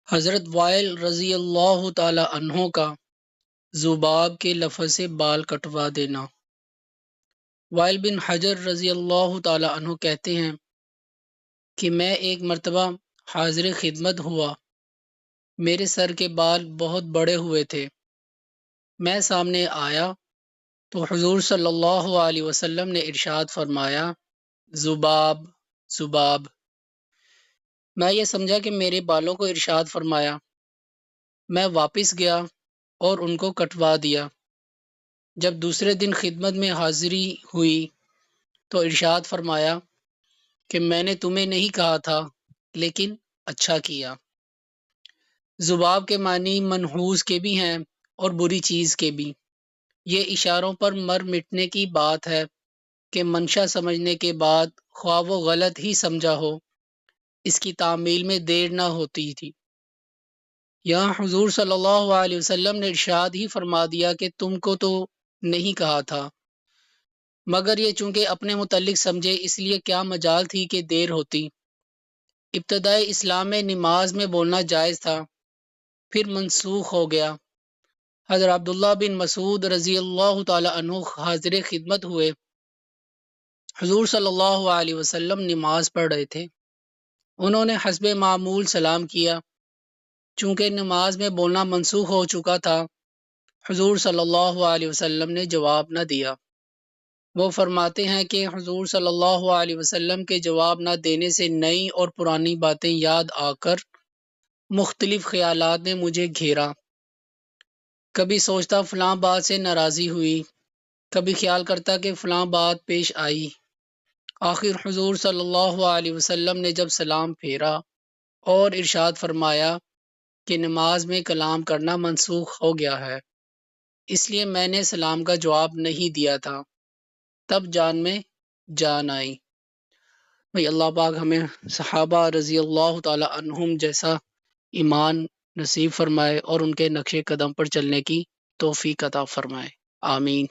حضرت وائل رضی اللہ تعالی عنہ کا ذباب کے لفظ سے بال کٹوا دینا۔ وائل بن حجر رضی اللہ تعالی عنہ کہتے ہیں کہ میں ایک مرتبہ حاضر خدمت ہوا، میرے سر کے بال بہت بڑے ہوئے تھے۔ میں سامنے آیا تو حضور صلی اللہ علیہ وسلم نے ارشاد فرمایا، ذباب ذباب۔ میں یہ سمجھا کہ میرے بالوں کو ارشاد فرمایا۔ میں واپس گیا اور ان کو کٹوا دیا۔ جب دوسرے دن خدمت میں حاضری ہوئی تو ارشاد فرمایا کہ میں نے تمہیں نہیں کہا تھا، لیکن اچھا کیا۔ ذباب کے معنی منحوس کے بھی ہیں اور بری چیز کے بھی۔ یہ اشاروں پر مر مٹنے کی بات ہے کہ منشا سمجھنے کے بعد خواہ وہ غلط ہی سمجھا ہو، اس کی تعمیل میں دیر نہ ہوتی تھی۔ یہاں حضور صلی اللہ علیہ وسلم نے ارشاد ہی فرما دیا کہ تم کو تو نہیں کہا تھا، مگر یہ چونکہ اپنے متعلق سمجھے اس لیے کیا مجال تھی کہ دیر ہوتی۔ ابتدائی اسلام میں نماز میں بولنا جائز تھا، پھر منسوخ ہو گیا۔ حضرت عبداللہ بن مسعود رضی اللہ تعالی عنہ حاضر خدمت ہوئے، حضور صلی اللہ علیہ وسلم نماز پڑھ رہے تھے۔ انہوں نے حسب معمول سلام کیا۔ چونکہ نماز میں بولنا منسوخ ہو چکا تھا، حضور صلی اللہ علیہ وسلم نے جواب نہ دیا۔ وہ فرماتے ہیں کہ حضور صلی اللہ علیہ وسلم کے جواب نہ دینے سے نئی اور پرانی باتیں یاد آ کر مختلف خیالات نے مجھے گھیرا۔ کبھی سوچتا فلاں بات سے ناراضی ہوئی، کبھی خیال کرتا کہ فلاں بات پیش آئی۔ آخر حضور صلی اللہ علیہ وسلم نے جب سلام پھیرا اور ارشاد فرمایا کہ نماز میں کلام کرنا منسوخ ہو گیا ہے، اس لیے میں نے سلام کا جواب نہیں دیا تھا، تب جان میں جان آئی۔ بھئی اللہ پاک ہمیں صحابہ رضی اللہ تعالی عنہم جیسا ایمان نصیب فرمائے اور ان کے نقش قدم پر چلنے کی توفیق عطا فرمائے، آمین۔